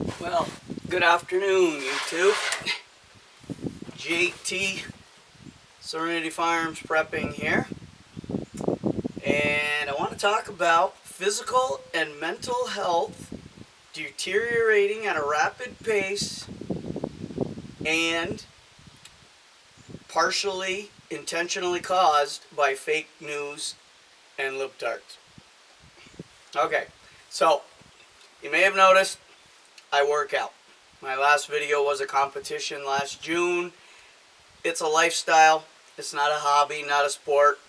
Well, good afternoon, YouTube. JT Serenity Farms Prepping here. And I want to talk about physical and mental health deteriorating at a rapid pace and partially intentionally caused by fake news and libtards. Okay, so you may have noticed I work out. My last video was a competition last June. It's a lifestyle. It's not a hobby, not a sport.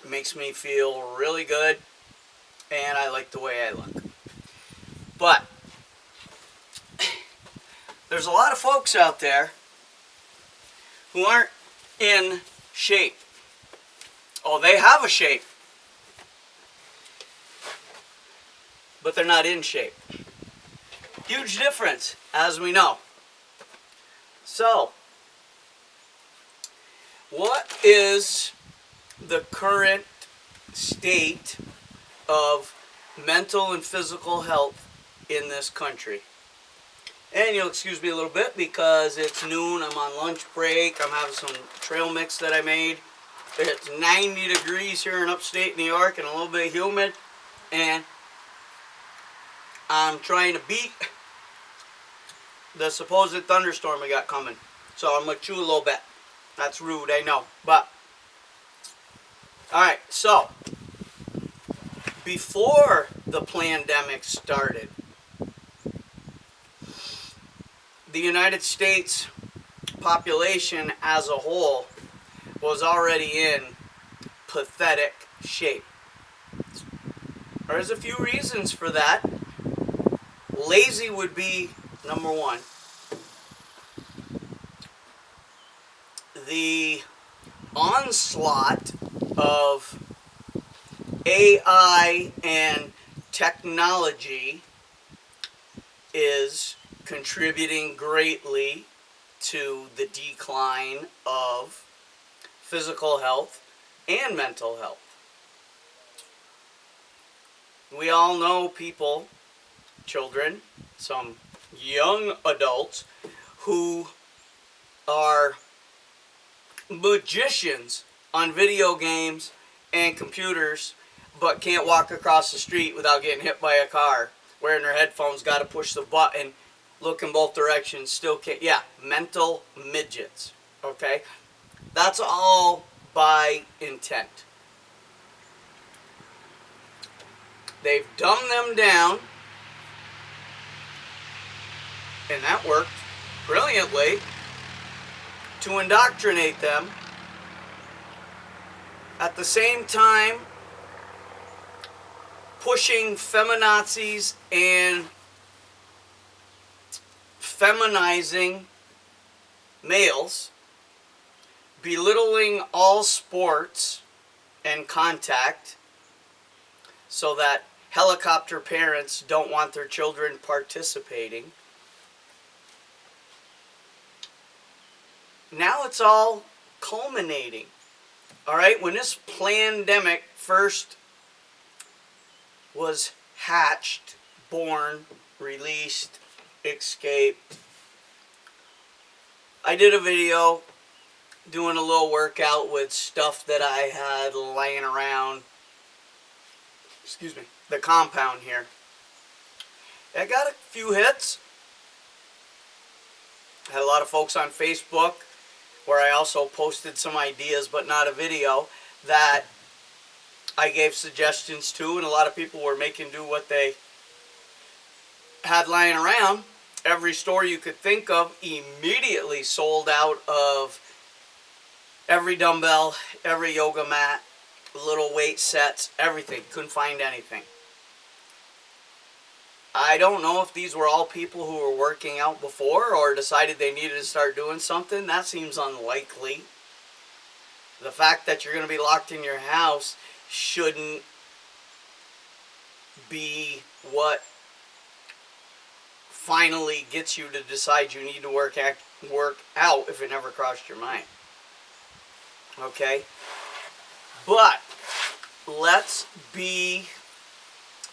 It makes me feel really good, and I like the way I look. But there's a lot of folks out there who aren't in shape. Oh, they have a shape, but they're not in shape. Huge difference, as we know. So, what is the current state of mental and physical health in this country? And you'll excuse me a little bit because it's noon, I'm on lunch break, I'm having some trail mix that I made. It's 90 degrees here in upstate New York and a little bit humid, and I'm trying to beat the supposed thunderstorm we got coming. So I'm going to chew a little bit. That's rude, I know. But, alright, so, before the pandemic started, the United States population as a whole was already in pathetic shape. There's a few reasons for that. Lazy would be number one. The onslaught of AI and technology is contributing greatly to the decline of physical health and mental health. We all know people, children, some young adults who are magicians on video games and computers but can't walk across the street without getting hit by a car, wearing their headphones, got to push the button, look in both directions, still can't. Yeah, mental midgets, okay? That's all by intent. They've dumbed them down, and that worked brilliantly, to indoctrinate them. At the same time, pushing feminazis and feminizing males, belittling all sports and contact so that helicopter parents don't want their children participating. Now it's all culminating. All right, when this pandemic first was hatched, born, released, escaped, I did a video doing a little workout with stuff that I had laying around, the compound here. I got a few hits. I had a lot of folks on Facebook where I also posted some ideas, but not a video, that I gave suggestions to, and a lot of people were making do what they had lying around. Every store you could think of immediately sold out of every dumbbell, every yoga mat, little weight sets, everything. Couldn't find anything. I don't know if these were all people who were working out before or decided they needed to start doing something. That seems unlikely. The fact that you're going to be locked in your house shouldn't be what finally gets you to decide you need to work out if it never crossed your mind. Okay? But let's be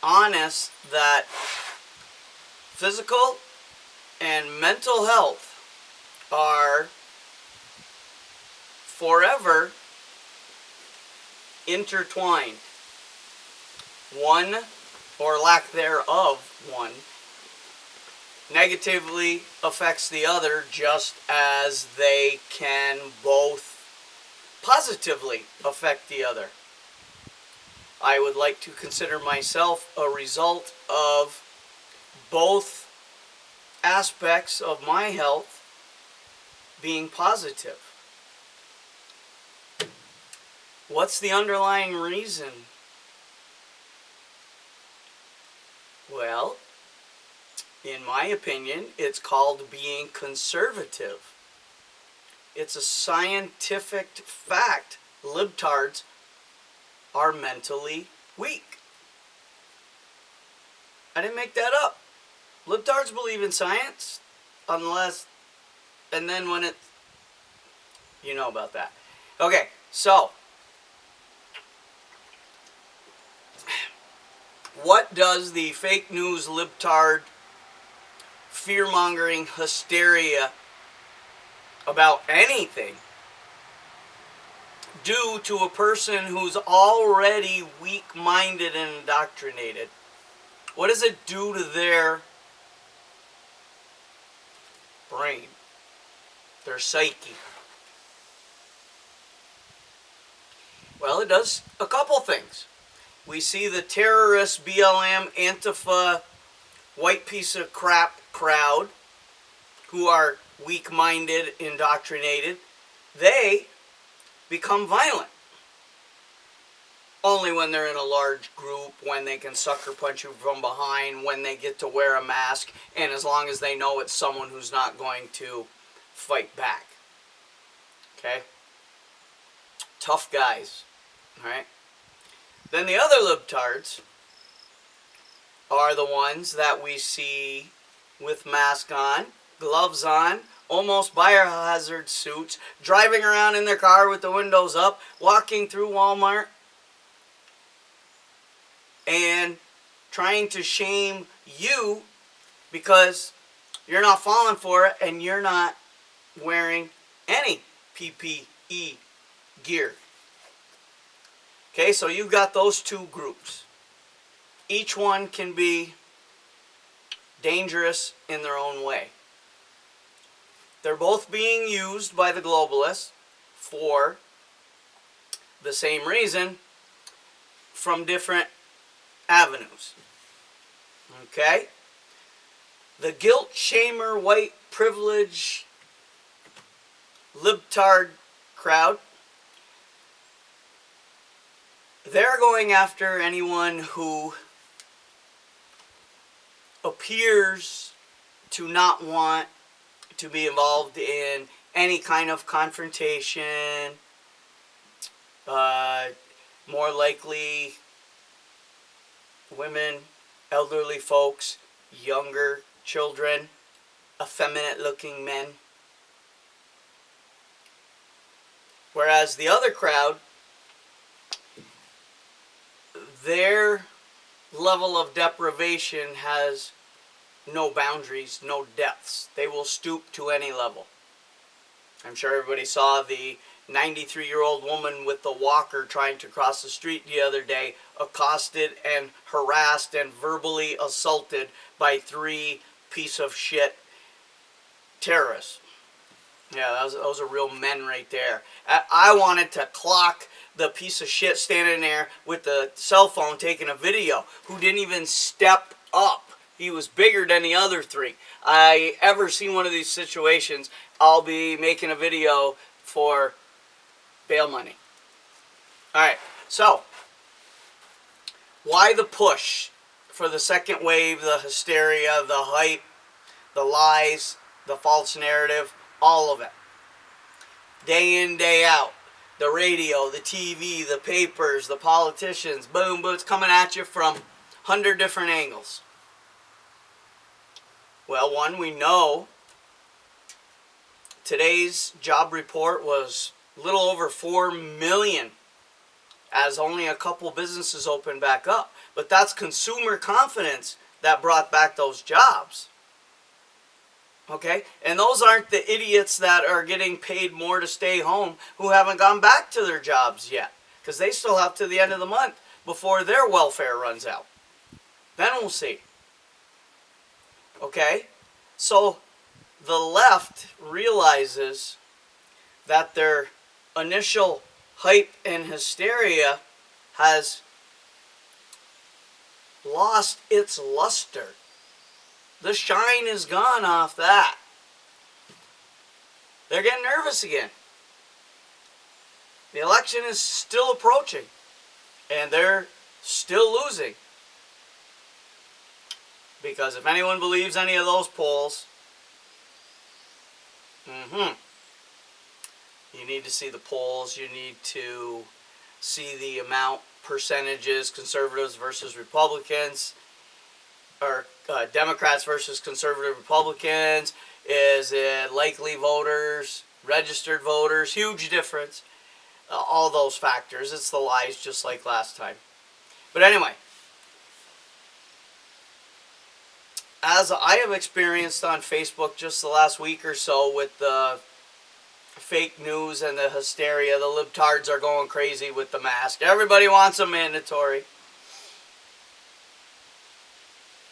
honest that physical and mental health are forever intertwined. One, or lack thereof, one, negatively affects the other just as they can both positively affect the other. I would like to consider myself a result of both aspects of my health being positive. What's the underlying reason? Well, in my opinion, it's called being conservative. It's a scientific fact. Libtards are mentally weak. I didn't make that up. Libtards believe in science, unless, and then when it, you know about that. Okay, so, what does the fake news libtard fear-mongering hysteria about anything do to a person who's already weak-minded and indoctrinated? What does it do to their brain, their psyche? Well, it does a couple things. We see the terrorist BLM, Antifa, white piece of crap crowd who are weak-minded, indoctrinated. They become violent. Only when they're in a large group, when they can sucker punch you from behind, when they get to wear a mask, and as long as they know it's someone who's not going to fight back. Okay? Tough guys. Alright? Then the other libtards are the ones that we see with mask on, gloves on, almost biohazard suits, driving around in their car with the windows up, walking through Walmart, and trying to shame you because you're not falling for it and you're not wearing any PPE gear. Okay, so you've got those two groups. Each one can be dangerous in their own way. They're both being used by the globalists for the same reason from different avenues. Okay? The guilt shamer, white privilege, libtard crowd, they're going after anyone who appears to not want to be involved in any kind of confrontation. More likely women, elderly folks, younger children, effeminate looking men. Whereas the other crowd, their level of deprivation has no boundaries, no depths. They will stoop to any level. I'm sure everybody saw the 93-year-old woman with the walker trying to cross the street the other day, accosted and harassed and verbally assaulted by 3 piece of shit terrorists. Yeah, those are real men right there. I wanted to clock the piece of shit standing there with the cell phone taking a video who didn't even step up. He was bigger than the other 3. I ever see one of these situations, I'll be making a video for bail money. Alright, so why the push for the second wave, the hysteria, the hype, the lies, the false narrative, all of it. Day in, day out. The radio, the TV, the papers, the politicians, boom, boom, it's coming at you from 100 different angles. Well, one, we know today's job report was a little over 4 million, as only a couple businesses opened back up. But that's consumer confidence that brought back those jobs. Okay? And those aren't the idiots that are getting paid more to stay home who haven't gone back to their jobs yet. Because they still have to the end of the month before their welfare runs out. Then we'll see. Okay? So the left realizes that their initial hype and hysteria has lost its luster. The shine is gone off that. They're getting nervous again. The election is still approaching, and they're still losing. Because if anyone believes any of those polls, you need to see the polls. You need to see the amount, percentages, conservatives versus Republicans, or Democrats versus conservative Republicans. Is it likely voters, registered voters? Huge difference. All those factors. It's the lies just like last time. But anyway, as I have experienced on Facebook just the last week or so with the fake news and the hysteria, the libtards are going crazy with the mask. Everybody wants a mandatory.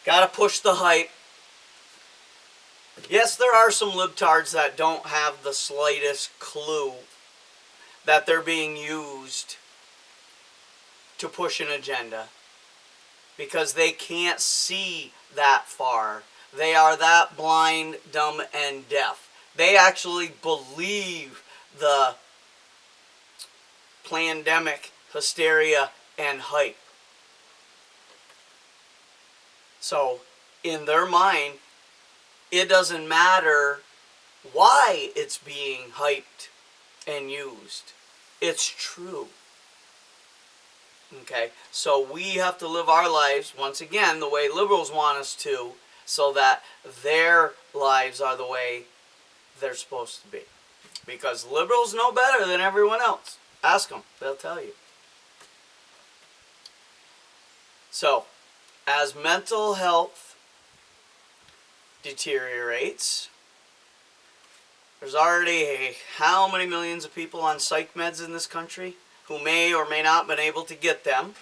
Gotta push the hype. Yes, there are some libtards that don't have the slightest clue that they're being used to push an agenda. Because they can't see that far. They are that blind, dumb, and deaf. They actually believe the pandemic hysteria and hype. So, in their mind, it doesn't matter why it's being hyped and used. It's true. Okay, so we have to live our lives, once again, the way liberals want us to, so that their lives are the way they're supposed to be. Because liberals know better than everyone else. Ask them, they'll tell you. So, as mental health deteriorates, there's already how many millions of people on psych meds in this country who may or may not have been able to get them.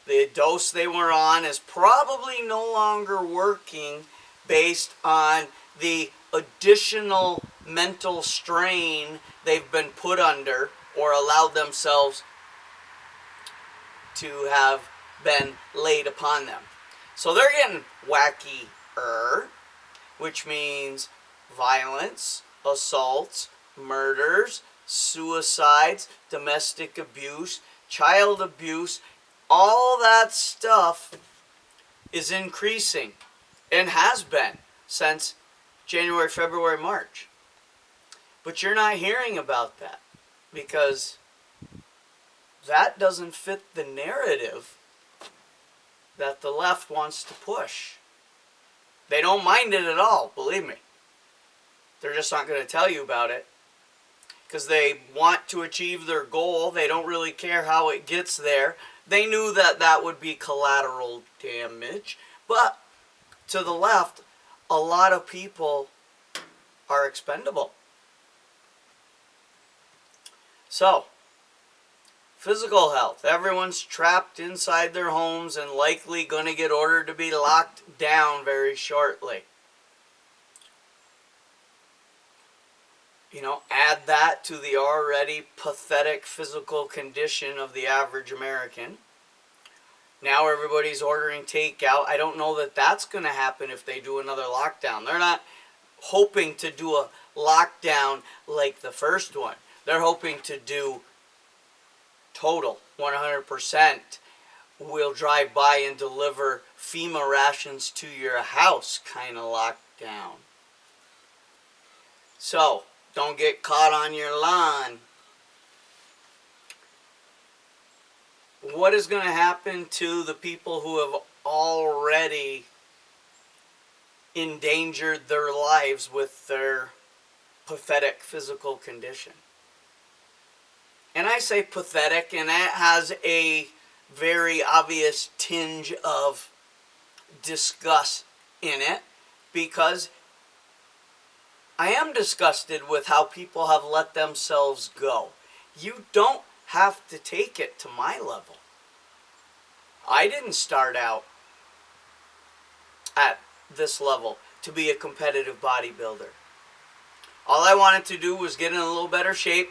The dose they were on is probably no longer working based on the additional mental strain they've been put under or allowed themselves to have been laid upon them. So they're getting wackier, which means violence, assaults, murders, suicides, domestic abuse, child abuse, all that stuff is increasing and has been since January, February, March. But you're not hearing about that because that doesn't fit the narrative that the left wants to push. They don't mind it at all, believe me. They're just not going to tell you about it because they want to achieve their goal. They don't really care how it gets there. They knew that that would be collateral damage. But to the left, a lot of people are expendable. So, physical health. Everyone's trapped inside their homes and likely going to get ordered to be locked down very shortly. You know, add that to the already pathetic physical condition of the average American. Now everybody's ordering takeout. I don't know that that's going to happen if they do another lockdown. They're not hoping to do a lockdown like the first one. They're hoping to do total, 100%. We'll drive by and deliver FEMA rations to your house kind of lockdown. So, don't get caught on your lawn. What is going to happen to the people who have already endangered their lives with their pathetic physical condition? And I say pathetic, and that has a very obvious tinge of disgust in it, because I am disgusted with how people have let themselves go. You don't have to take it to my level. I didn't start out at this level to be a competitive bodybuilder. All I wanted to do was get in a little better shape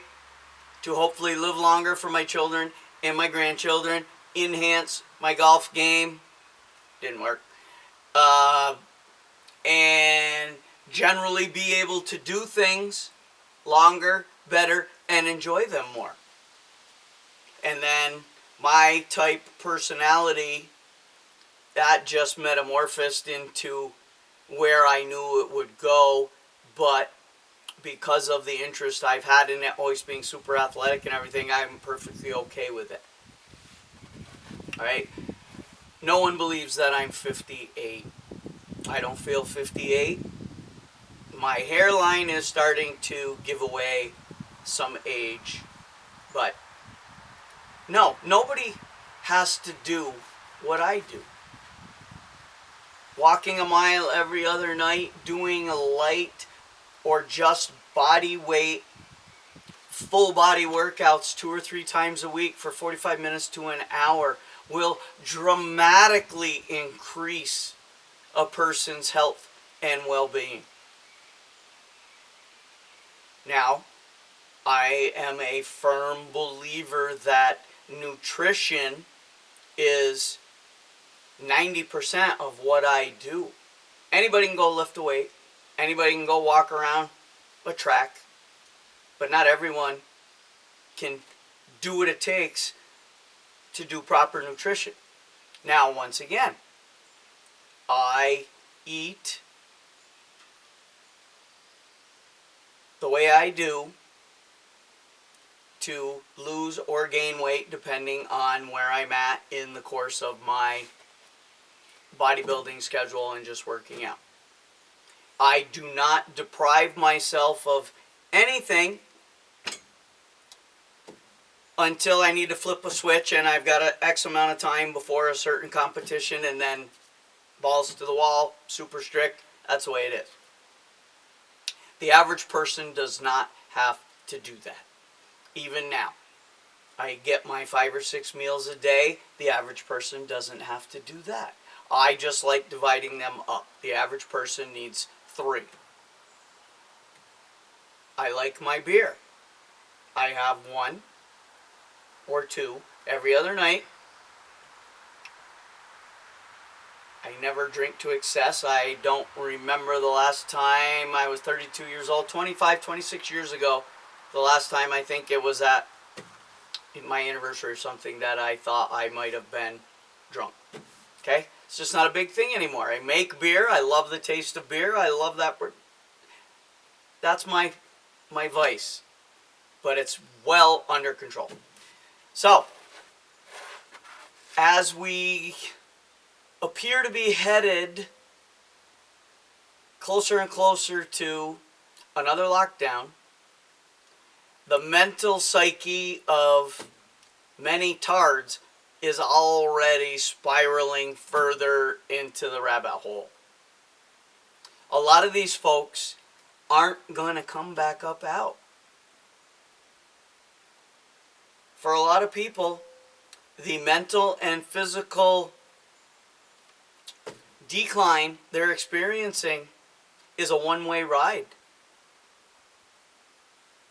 to hopefully live longer for my children and my grandchildren, enhance my golf game. Didn't work. And generally be able to do things longer, better, and enjoy them more. And then my type personality, that just metamorphosed into where I knew it would go, but because of the interest I've had in it, always being super athletic and everything, I'm perfectly okay with it. Alright? No one believes that I'm 58. I don't feel 58. My hairline is starting to give away some age. But no, nobody has to do what I do. Walking a mile every other night, doing a light or just body weight, full body workouts 2 or 3 times a week for 45 minutes to an hour will dramatically increase a person's health and well-being. Now, I am a firm believer that nutrition is 90% of what I do. Anybody can go lift a weight. Anybody can go walk around a track. But not everyone can do what it takes to do proper nutrition. Now, once again, I eat the way I do to lose or gain weight depending on where I'm at in the course of my bodybuilding schedule and just working out. I do not deprive myself of anything until I need to flip a switch and I've got an X amount of time before a certain competition, and then balls to the wall, super strict. That's the way it is. The average person does not have to do that. Even now, I get my 5 or 6 meals a day. The average person doesn't have to do that. I just like dividing them up. The average person needs 3. I like my beer. I have 1 or 2 every other night. I never drink to excess. I don't remember the last time. I was 32 years old, 25, 26 years ago. The last time, I think it was at my anniversary or something, that I thought I might have been drunk. Okay? It's just not a big thing anymore. I make beer. I love the taste of beer. I love that. That's my vice. But it's well under control. So, as we appear to be headed closer and closer to another lockdown, the mental psyche of many tards is already spiraling further into the rabbit hole. A lot of these folks aren't going to come back up out. For a lot of people, the mental and physical decline they're experiencing is a one-way ride.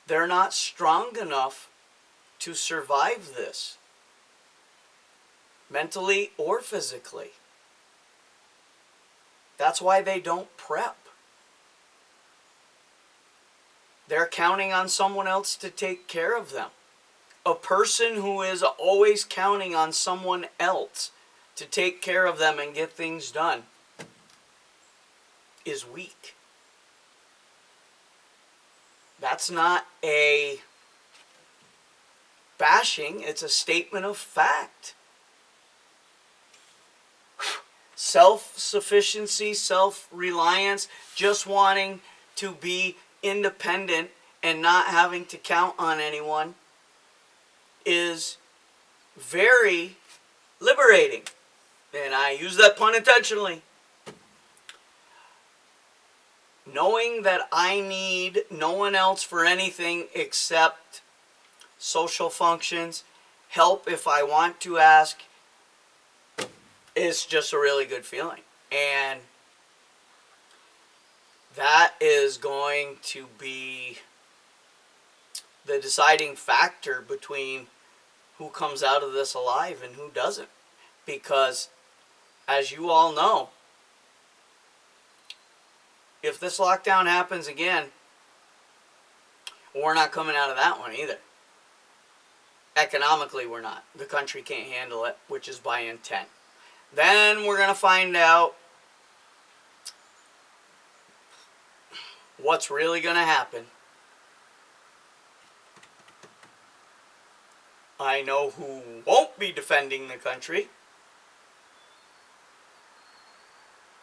They're not strong enough to survive this, mentally or physically. That's why they don't prep. They're counting on someone else to take care of them. A person who is always counting on someone else to take care of them and get things done is weak. That's not a bashing, it's a statement of fact. Self-sufficiency, self-reliance, just wanting to be independent and not having to count on anyone is very liberating. And I use that pun intentionally. knowing that I need no one else for anything except social functions, help if I want to ask, is just a really good feeling. And that is going to be the deciding factor between who comes out of this alive and who doesn't. Because, as you all know, if this lockdown happens again, we're not coming out of that one either. Economically, we're not. The country can't handle it, which is by intent. Then we're going to find out what's really going to happen. I know who won't be defending the country.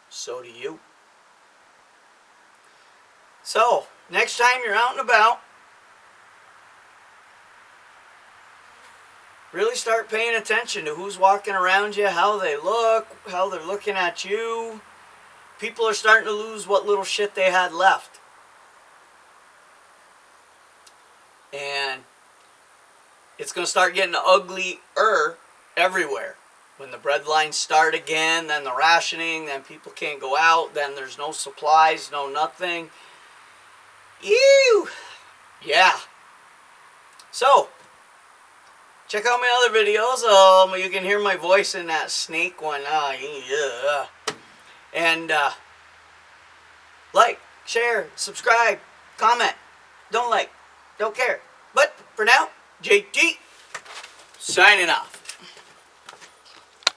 So do you. So, next time you're out and about, really start paying attention to who's walking around you, how they look, how they're looking at you. People are starting to lose what little shit they had left. And it's going to start getting uglier everywhere. When the breadlines start again, then the rationing, then people can't go out, then there's no supplies, no nothing. Ew! Yeah. So, check out my other videos. You can hear my voice in that snake one. Yeah. And like, share, subscribe, comment. Don't like, don't care. But for now, JT signing off.